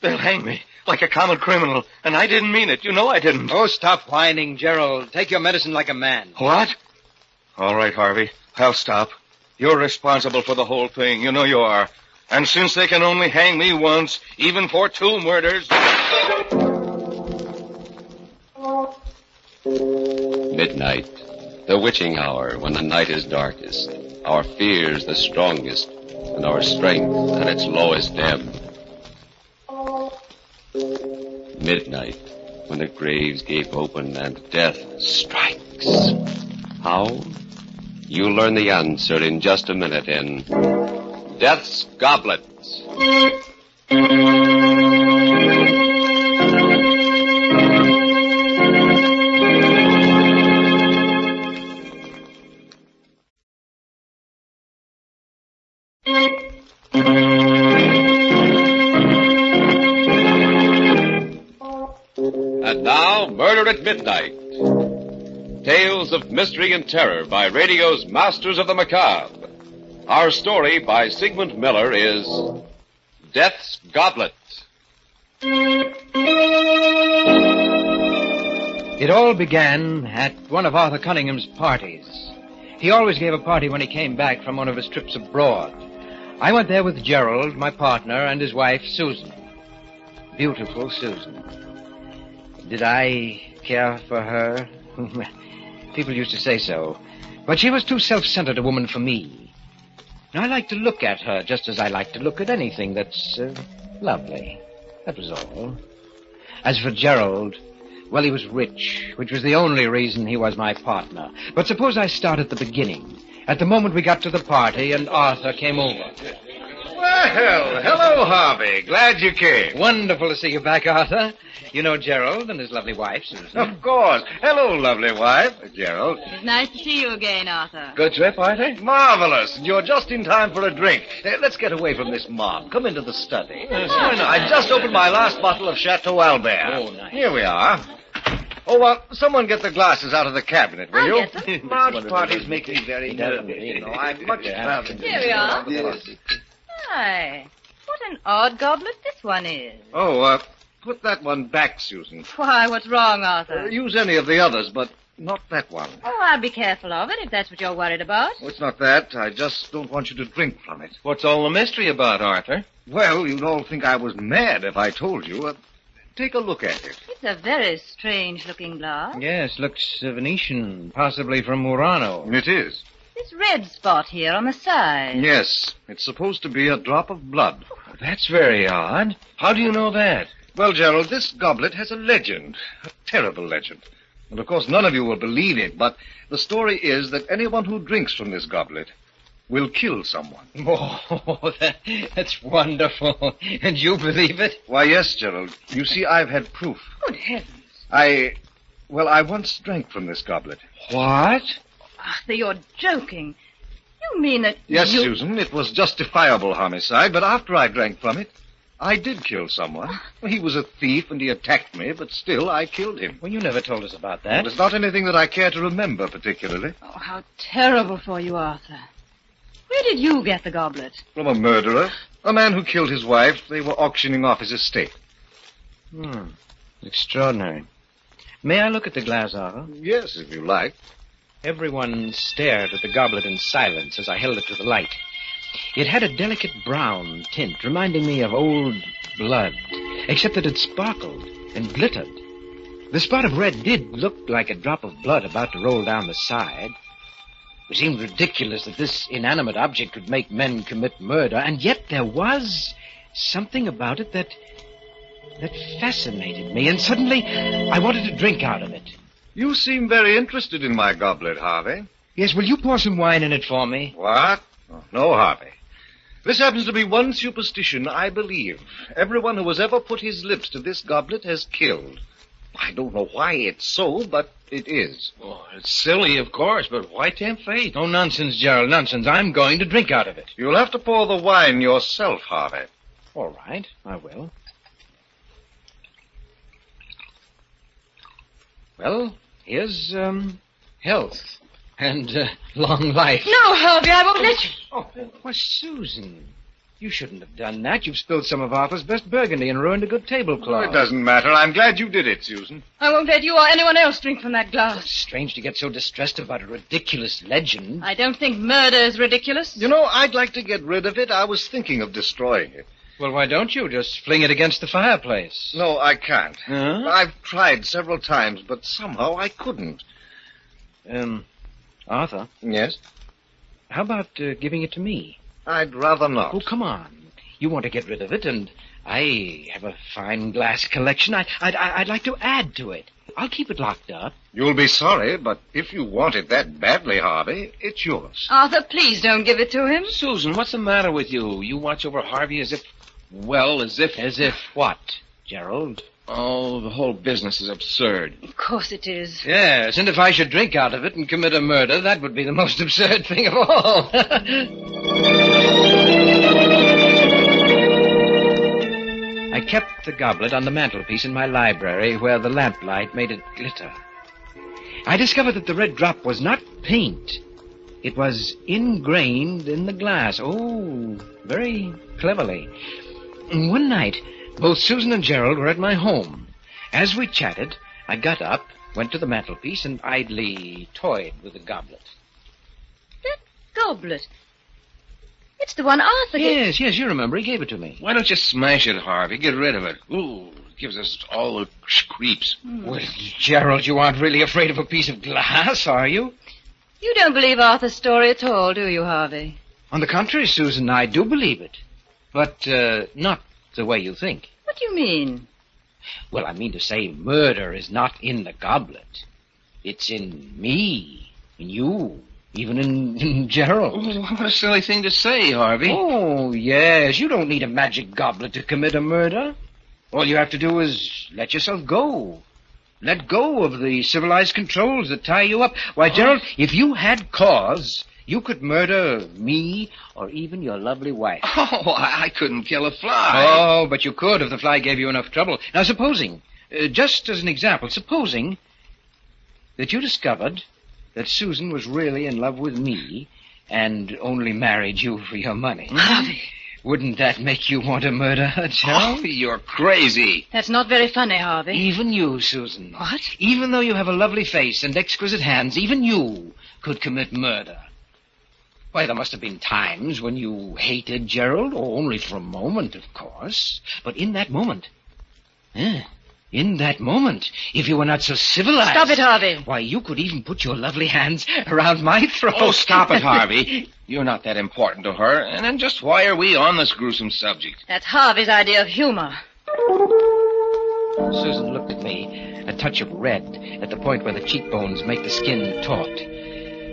They'll hang me like a common criminal, and I didn't mean it. You know I didn't. Oh, stop whining, Gerald. Take your medicine like a man. What? All right, Harvey. I'll stop. You're responsible for the whole thing. You know you are. And since they can only hang me once, even for 2 murders... Midnight, the witching hour when the night is darkest, our fears the strongest, and our strength at its lowest ebb. Midnight, when the graves gape open and death strikes. How? You'll learn the answer in just a minute in Death's Goblet. And now, Murder at Midnight. Tales of mystery and terror by radio's Masters of the Macabre. Our story by Sigmund Miller is Death's Goblet. It all began at one of Arthur Cunningham's parties. He always gave a party when he came back from one of his trips abroad. I went there with Gerald, my partner, and his wife, Susan. Beautiful Susan. Did I care for her? People used to say so. But she was too self-centered a woman for me. I like to look at her just as I like to look at anything that's lovely. That was all. As for Gerald, well, he was rich, which was the only reason he was my partner. But suppose I start at the beginning, at the moment we got to the party and Arthur came over. Well, hello, Harvey. Glad you came. Wonderful to see you back, Arthur. You know Gerald and his lovely wife, Susan. Of course. Hello, lovely wife, Gerald. It's nice to see you again, Arthur. Good trip, Arthur? Marvelous. You're just in time for a drink. Let's get away from this mob. Come into the study. I just opened my last bottle of Chateau Albert. Oh, nice. Here we are. Oh, someone get the glasses out of the cabinet, will you? I'll get them. Large parties make me very nervous. You know, I'd much rather... Here we are. Yes. Hi. What an odd goblet this one is. Oh, put that one back, Susan. Why, what's wrong, Arthur? Use any of the others, but not that one. Oh, I'll be careful of it if that's what you're worried about. Oh, it's not that. I just don't want you to drink from it. What's all the mystery about, Arthur? Well, you'd all think I was mad if I told you. Take a look at it. It's a very strange-looking glass. Yes, looks Venetian, possibly from Murano. It is. This red spot here on the side. Yes, it's supposed to be a drop of blood. That's very odd. How do you know that? Well, Gerald, this goblet has a legend. A terrible legend. And, of course, none of you will believe it, but the story is that anyone who drinks from this goblet will kill someone. Oh, that's wonderful. And you believe it? Why, yes, Gerald. You see, I've had proof. Good heavens. I once drank from this goblet. What? Arthur, you're joking. You mean that Yes, you... Susan, it was justifiable homicide, but after I drank from it, I did kill someone. He was a thief and he attacked me, but still I killed him. Well, you never told us about that. Well, it's not anything that I care to remember particularly. Oh, how terrible for you, Arthur. Where did you get the goblet? From a murderer, a man who killed his wife. They were auctioning off his estate. Extraordinary. May I look at the glass, Arthur? Yes, if you like. Everyone stared at the goblet in silence as I held it to the light. It had a delicate brown tint, reminding me of old blood, except that it sparkled and glittered. The spot of red did look like a drop of blood about to roll down the side. It seemed ridiculous that this inanimate object could make men commit murder, and yet there was something about it that fascinated me, and suddenly I wanted to drink out of it. You seem very interested in my goblet, Harvey. Yes, will you pour some wine in it for me? What? Oh, no, Harvey. This happens to be one superstition I believe. Everyone who has ever put his lips to this goblet has killed. I don't know why it's so, but it is. Oh, it's silly, of course, but why tempt fate? Oh, nonsense, Gerald, nonsense. I'm going to drink out of it. You'll have to pour the wine yourself, Harvey. All right, I will. Well, here's, health and long life. No, Harvey, I won't let you. Oh, why, Susan. You shouldn't have done that. You've spilled some of Arthur's best burgundy and ruined a good tablecloth. It doesn't matter. I'm glad you did it, Susan. I won't let you or anyone else drink from that glass. It's strange to get so distressed about a ridiculous legend. I don't think murder is ridiculous. You know, I'd like to get rid of it. I was thinking of destroying it. Well, why don't you just fling it against the fireplace? No, I can't. Huh? I've tried several times, but somehow I couldn't. Arthur, Yes? how about giving it to me? I'd rather not. Oh, come on. You want to get rid of it, and I have a fine glass collection. I'd like to add to it. I'll keep it locked up. You'll be sorry, but if you want it that badly, Harvey, it's yours. Arthur, please don't give it to him. Susan, what's the matter with you? You watch over Harvey as if... As if what, Gerald? Oh, the whole business is absurd. Of course it is. Yes, and if I should drink out of it and commit a murder, that would be the most absurd thing of all. I kept the goblet on the mantelpiece in my library where the lamplight made it glitter. I discovered that the red drop was not paint. It was ingrained in the glass. Oh, very cleverly. And one night, both Susan and Gerald were at my home. As we chatted, I got up, went to the mantelpiece, and idly toyed with the goblet. That goblet. It's the one Arthur gave. Yes, you remember. He gave it to me. Why don't you smash it, Harvey? Get rid of it. Ooh, it gives us all the creeps. Well, Gerald, you aren't really afraid of a piece of glass, are you? You don't believe Arthur's story at all, do you, Harvey? On the contrary, Susan, I do believe it. But not the way you think. What do you mean? Well, I mean to say murder is not in the goblet. It's in me, in you, even in Gerald. Oh, what a silly thing to say, Harvey. Oh, yes, you don't need a magic goblet to commit a murder. All you have to do is let yourself go. Let go of the civilized controls that tie you up. Why, Gerald, if you had cause, you could murder me or even your lovely wife. Oh, I couldn't kill a fly. Oh, but you could if the fly gave you enough trouble. Now, supposing, just as an example, supposing that you discovered that Susan was really in love with me and only married you for your money. Harvey. Wouldn't that make you want to murder her, Gerald? Oh, you're crazy. That's not very funny, Harvey. Even you, Susan. What? Even though you have a lovely face and exquisite hands, even you could commit murder. Why, there must have been times when you hated Gerald, or only for a moment, of course. But in that moment, if you were not so civilized... Stop it, Harvey. Why, you could even put your lovely hands around my throat. Oh, stop it, Harvey. You're not that important to her. And then just why are we on this gruesome subject? That's Harvey's idea of humor. Susan looked at me, a touch of red at the point where the cheekbones make the skin taut.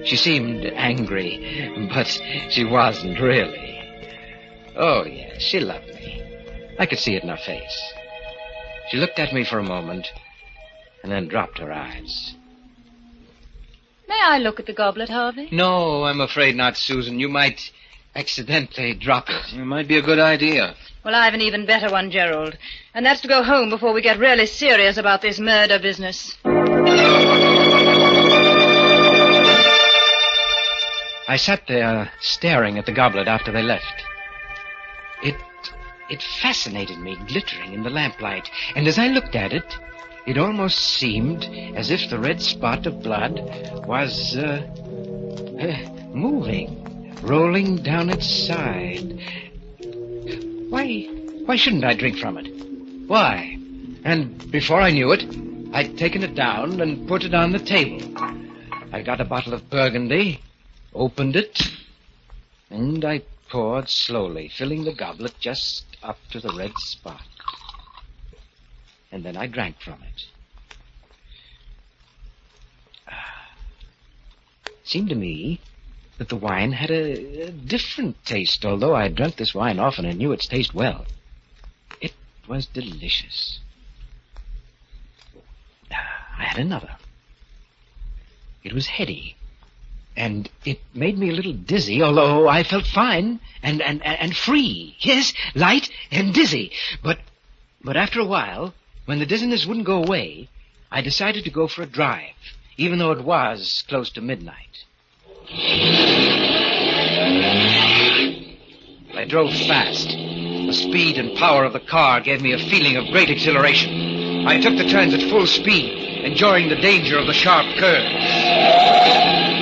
She seemed angry, but she wasn't really. Oh, yes, she loved me. I could see it in her face. She looked at me for a moment, and then dropped her eyes. May I look at the goblet, Harvey? No, I'm afraid not, Susan. You might accidentally drop it. It might be a good idea. Well, I have an even better one, Gerald. And that's to go home before we get really serious about this murder business. I sat there staring at the goblet after they left. It fascinated me, glittering in the lamplight. And as I looked at it, it almost seemed as if the red spot of blood was moving, rolling down its side. Why shouldn't I drink from it? Why? And before I knew it, I'd taken it down and put it on the table. I got a bottle of Burgundy, opened it, and I poured slowly, filling the goblet just up to the red spot. And then I drank from it. It seemed to me that the wine had a different taste, although I had drunk this wine often and knew its taste well. It was delicious. I had another. It was heady, and it made me a little dizzy, although I felt fine and free. Yes, light and dizzy. But after a while, when the dizziness wouldn't go away, I decided to go for a drive, even though it was close to midnight. I drove fast. The speed and power of the car gave me a feeling of great exhilaration. I took the turns at full speed, enjoying the danger of the sharp curves.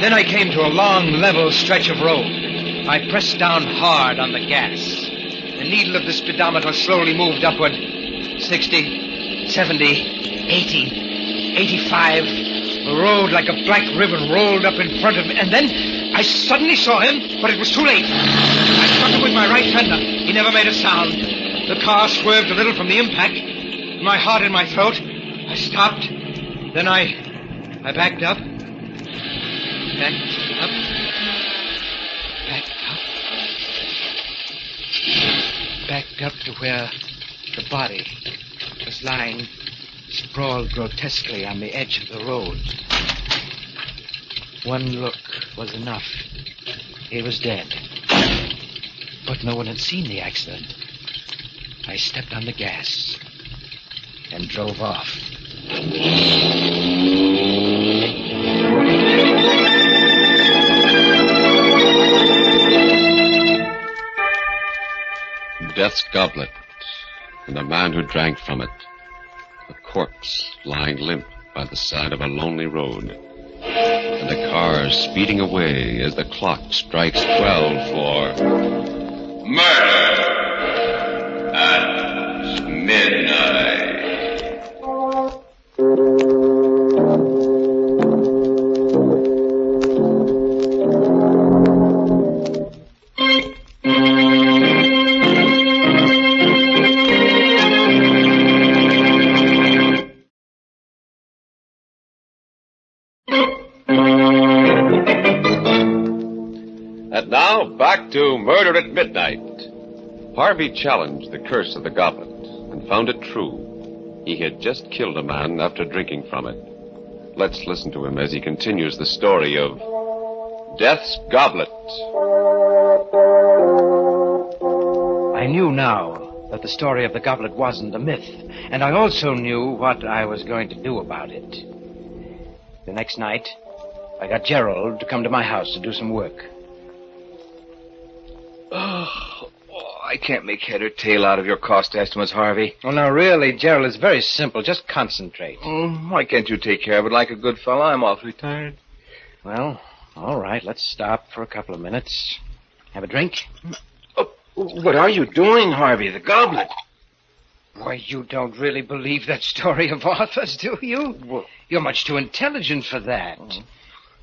Then I came to a long, level stretch of road. I pressed down hard on the gas. The needle of the speedometer slowly moved upward. 60, 70, 80, 85. The road, like a black ribbon, rolled up in front of me. And then I suddenly saw him, but it was too late. I struck him with my right fender. He never made a sound. The car swerved a little from the impact. My heart in my throat. I stopped. Then I backed up. Backed up. Backed up. Backed up to where the body was lying sprawled grotesquely on the edge of the road. One look was enough. He was dead. But no one had seen the accident. I stepped on the gas and drove off. Death's goblet, and the man who drank from it. A corpse lying limp by the side of a lonely road. And the car speeding away as the clock strikes 12 for murder at midnight. And now, back to Murder at Midnight. Harvey challenged the curse of the goblet and found it true. He had just killed a man after drinking from it. Let's listen to him as he continues the story of Death's Goblet. I knew now that the story of the goblet wasn't a myth, and I also knew what I was going to do about it. The next night, I got Gerald to come to my house to do some work. I can't make head or tail out of your cost estimates, Harvey. Well, now, really, Gerald, it's very simple. Just concentrate. Why can't you take care of it like a good fellow? I'm awfully tired. Well, all right, let's stop for a couple of minutes. Have a drink? Oh, what are you doing, Harvey? The goblet. Why, you don't really believe that story of Arthur's, do you? Well, you're much too intelligent for that.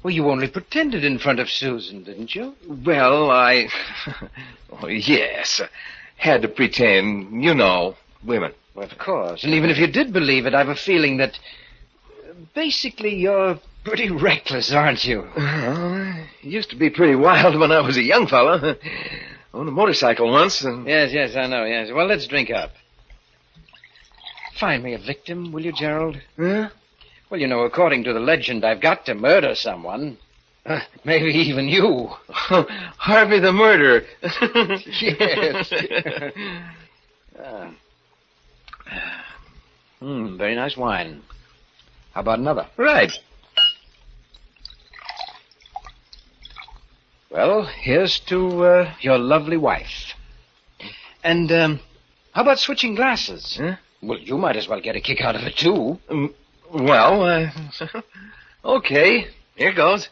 Well, you only pretended in front of Susan, didn't you? Well, I... yes. Had to pretend. You know, women. Well, of course. And even if you did believe it, I've a feeling that... basically, you're pretty reckless, aren't you? Used to be pretty wild when I was a young fella. Owned a motorcycle once. And... Yes, I know, yes. Well, let's drink up. Find me a victim, will you, Gerald? Huh? Well, you know, according to the legend, I've got to murder someone. Maybe even you. Harvey the murderer. Yes. Very nice wine. How about another? Right. Well, here's to your lovely wife. And how about switching glasses? Huh? Well, you might as well get a kick out of it, too. Well, okay. Here goes.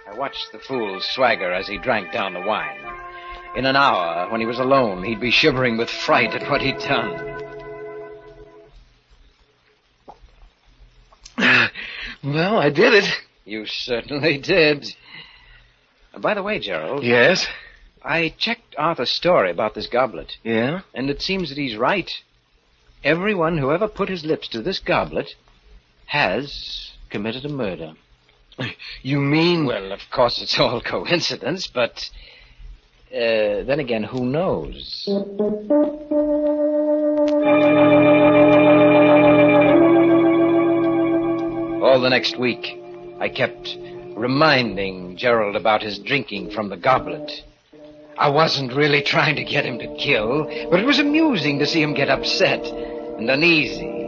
I watched the fool swagger as he drank down the wine. In an hour, when he was alone, he'd be shivering with fright at what he'd done. Well, I did it. You certainly did. By the way, Gerald. Yes? I checked Arthur's story about this goblet. Yeah? And it seems that he's right. Everyone who ever put his lips to this goblet has committed a murder. You mean... Well, of course, it's all coincidence, but... then again, who knows? All the next week, I kept reminding Gerald about his drinking from the goblet. I wasn't really trying to get him to kill, but it was amusing to see him get upset and uneasy.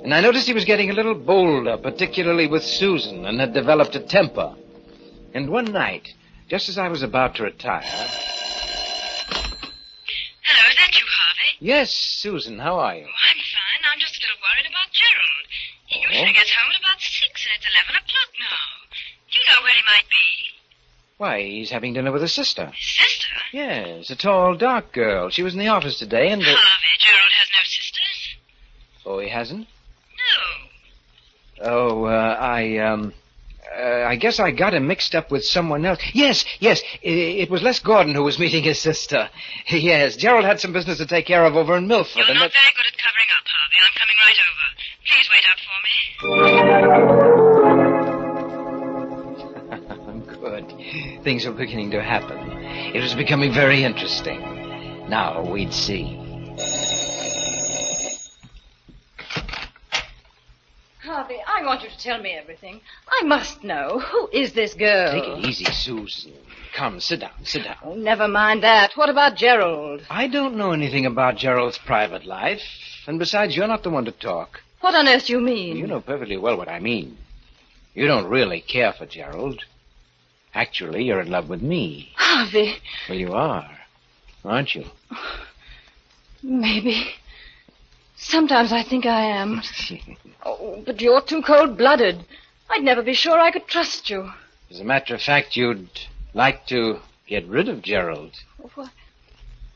And I noticed he was getting a little bolder, particularly with Susan, and had developed a temper. And one night, just as I was about to retire... that you, Harvey? Yes, Susan, how are you? Oh, I'm fine. I'm just a little worried about Gerald. He usually gets home at about 6, and it's 11 o'clock now. Do you know where he might be? Why, he's having dinner with his sister. His sister? Yes, a tall, dark girl. She was in the office today, and... Harvey, Gerald has no sisters. Oh, he hasn't? No. Oh, I guess I got him mixed up with someone else. Yes, it was Les Gordon who was meeting his sister. Yes, Gerald had some business to take care of over in Milford. You're and not very good at covering up, Harvey. I'm coming right over. Please wait out for me. Good. Things were beginning to happen. It was becoming very interesting. Now we'd see. Harvey, I want you to tell me everything. I must know. Who is this girl? Take it easy, Susan. Come, sit down. Oh, never mind that. What about Gerald? I don't know anything about Gerald's private life. And besides, you're not the one to talk. What on earth do you mean? You know perfectly well what I mean. You don't really care for Gerald. Actually, you're in love with me. Harvey. Well, you are, aren't you? Maybe. Sometimes I think I am. Oh, but you're too cold-blooded. I'd never be sure I could trust you. As a matter of fact, you'd like to get rid of Gerald.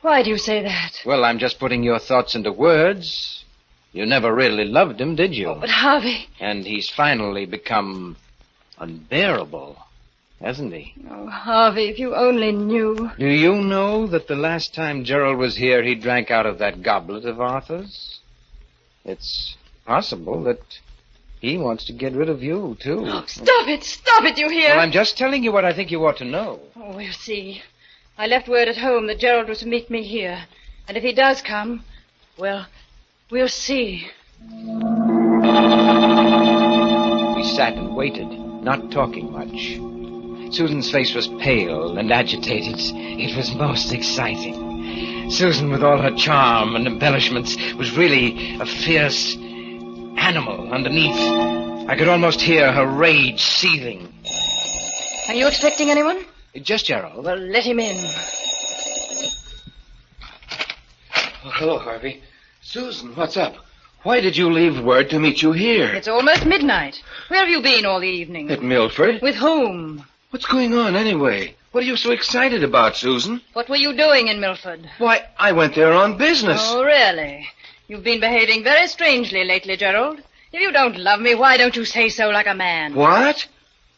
Why do you say that? Well, I'm just putting your thoughts into words. You never really loved him, did you? Oh, but Harvey... And he's finally become unbearable, hasn't he? Oh, Harvey, if you only knew. Do you know that the last time Gerald was here, he drank out of that goblet of Arthur's? It's possible that he wants to get rid of you, too. Oh, stop it, you hear? Well, I'm just telling you what I think you ought to know. Oh, we'll see. I left word at home that Gerald was to meet me here. And if he does come, well, we'll see. We sat and waited, not talking much. Susan's face was pale and agitated. It was most exciting. Susan, with all her charm and embellishments, was really a fierce animal underneath. I could almost hear her rage seething. Are you expecting anyone? Just Gerald. Well, let him in. Oh, hello, Harvey. Susan, what's up? Why did you leave word to meet you here? It's almost midnight. Where have you been all the evening? At Milford? With whom? What's going on, anyway? What are you so excited about, Susan? What were you doing in Milford? Why, I went there on business. Oh, really? You've been behaving very strangely lately, Gerald. If you don't love me, why don't you say so like a man? What?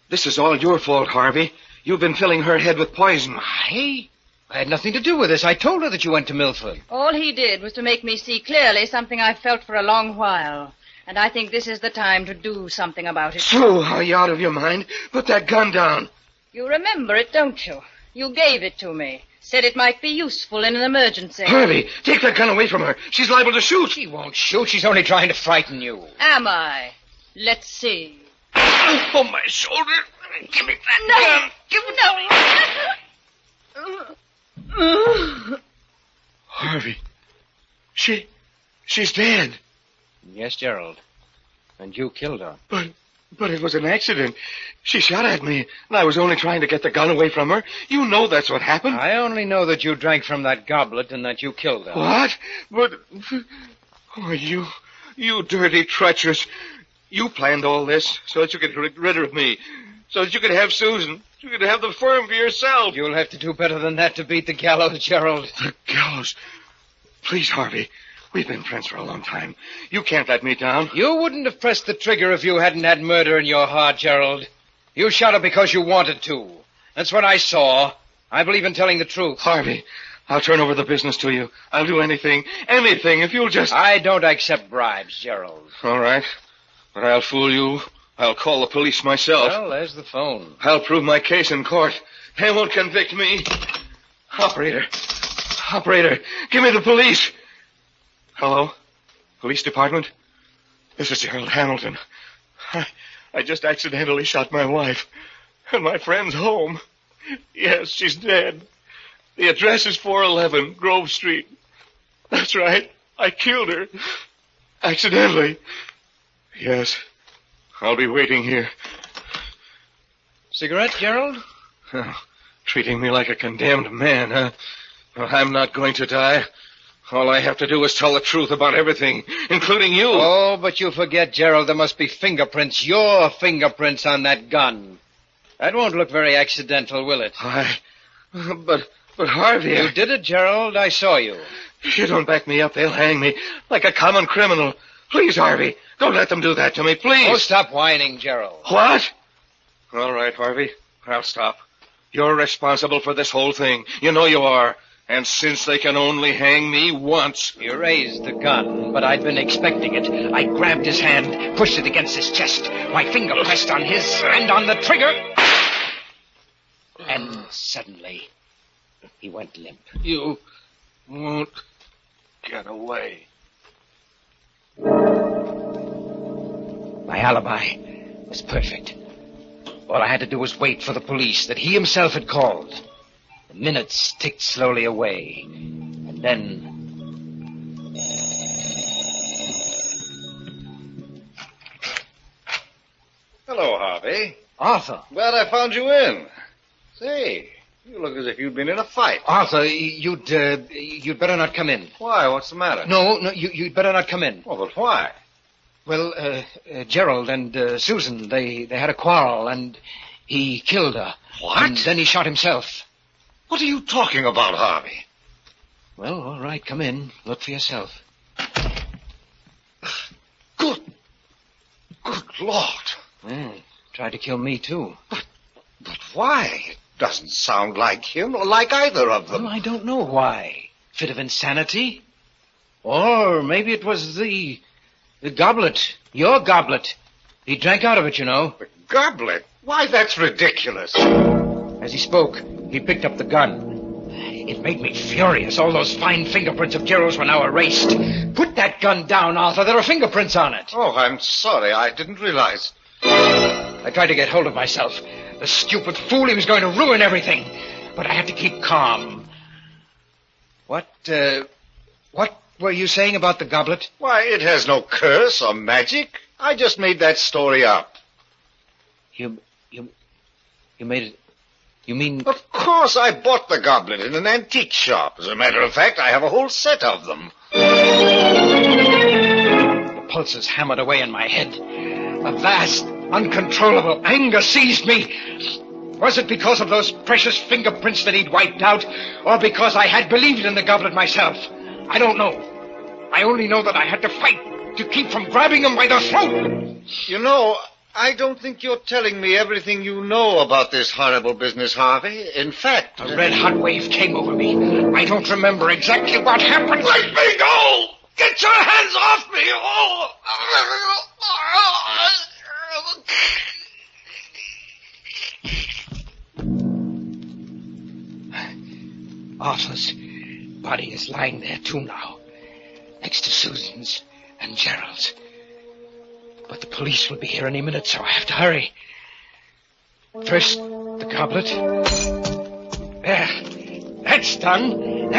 This is all your fault, Harvey. You've been filling her head with poison. I had nothing to do with this. I told her that you went to Milford. All he did was to make me see clearly something I've felt for a long while. And I think this is the time to do something about it. So, are you out of your mind? Put that gun down. You remember it, don't you? You gave it to me. Said it might be useful in an emergency. Harvey, take that gun away from her. She's liable to shoot. She won't shoot. She's only trying to frighten you. Am I? Let's see. Oh, my shoulder. Give me that gun. No. Harvey, she's dead. Yes, Gerald. And you killed her. But it was an accident. She shot at me, and I was only trying to get the gun away from her. You know that's what happened. I only know that you drank from that goblet and that you killed her. What? But... Oh, you dirty, treacherous... You planned all this so that you could get rid of me, so that you could have Susan, you could have the firm for yourself. You'll have to do better than that to beat the gallows, Gerald. The gallows? Please, Harvey. We've been friends for a long time. You can't let me down. You wouldn't have pressed the trigger if you hadn't had murder in your heart, Gerald. You shot her because you wanted to. That's what I saw. I believe in telling the truth. Harvey, I'll turn over the business to you. I'll do anything if you'll just... I don't accept bribes, Gerald. All right. But I'll fool you. I'll call the police myself. Well, there's the phone. I'll prove my case in court. They won't convict me. Operator, give me the police. Hello? Police department? This is Gerald Hamilton. I just accidentally shot my wife. And my friend's home. Yes, she's dead. The address is 411 Grove Street. That's right. I killed her. Accidentally. Yes. I'll be waiting here. Cigarette, Gerald? Oh, treating me like a condemned man, huh? Well, I'm not going to die. All I have to do is tell the truth about everything, including you. Oh, but you forget, Gerald, there must be fingerprints, your fingerprints on that gun. That won't look very accidental, will it? But Harvey... You did it, Gerald. I saw you. If you don't back me up, they'll hang me like a common criminal. Please, Harvey, don't let them do that to me, please. Oh, stop whining, Gerald. What? All right, Harvey, I'll stop. You're responsible for this whole thing. You know you are. And since they can only hang me once... You raised the gun, but I'd been expecting it. I grabbed his hand, pushed it against his chest. My finger pressed on his hand on the trigger. And suddenly, he went limp. You won't get away. My alibi was perfect. All I had to do was wait for the police that he himself had called. The minutes ticked slowly away. And then... Hello, Harvey. Arthur. Glad I found you in. Say, you look as if you'd been in a fight. Arthur, you'd better not come in. Why? What's the matter? No, you'd better not come in. Well, but why? Well, Gerald and Susan, they had a quarrel, and he killed her. What? And then he shot himself. What are you talking about, Harvey? Well, all right, come in. Look for yourself. Good Lord. Tried to kill me, too. But why? It doesn't sound like him or like either of them. Well, I don't know why. Fit of insanity? Or maybe it was the goblet. Your goblet. He drank out of it, you know. The goblet? Why, that's ridiculous. As he spoke, he picked up the gun. It made me furious. All those fine fingerprints of Gerald's were now erased. Put that gun down, Arthur. There are fingerprints on it. Oh, I'm sorry. I didn't realize. I tried to get hold of myself. The stupid fool, he was going to ruin everything. But I had to keep calm. What were you saying about the goblet? Why, it has no curse or magic. I just made that story up. You made it... You mean... Of course, I bought the goblet in an antique shop. As a matter of fact, I have a whole set of them. The pulses hammered away in my head. A vast, uncontrollable anger seized me. Was it because of those precious fingerprints that he'd wiped out, or because I had believed in the goblet myself? I don't know. I only know that I had to fight to keep from grabbing him by the throat. You know, I don't think you're telling me everything you know about this horrible business, Harvey. In fact... A red-hot wave came over me. I don't remember exactly what happened. Let me go! Get your hands off me! Oh! Arthur's body is lying there, too, now. Next to Susan's and Gerald's. But the police will be here any minute, so I have to hurry. First, the goblet. There. That's done.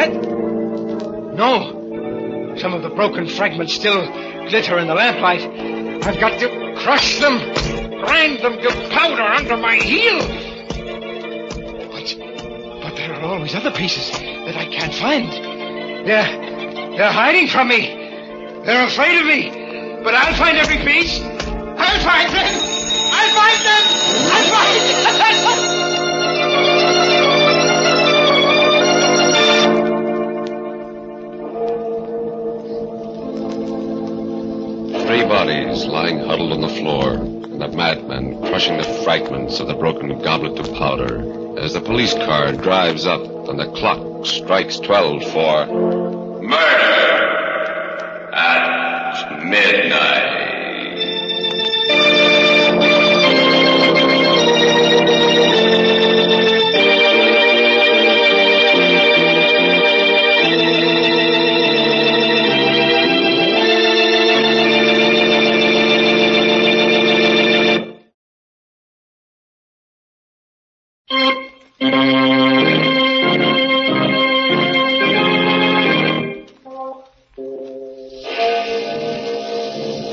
No. Some of the broken fragments still glitter in the lamplight. I've got to crush them, grind them to powder under my heel. But there are always other pieces that I can't find. They're hiding from me. They're afraid of me. But I'll find every piece. I'll find them. I'll find them. I'll find them. Three bodies lying huddled on the floor, and a madman crushing the fragments of the broken goblet to powder as the police car drives up and the clock strikes 12 for murder at midnight.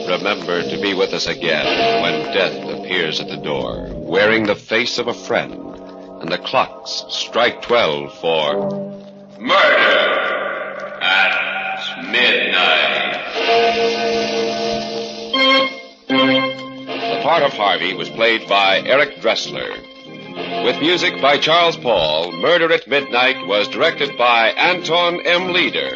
Remember to be with us again when death appears at the door, wearing the face of a friend, and the clocks strike 12 for murder at Sheriff Harvey was played by Eric Dressler. With music by Charles Paul, Murder at Midnight was directed by Anton M. Leader.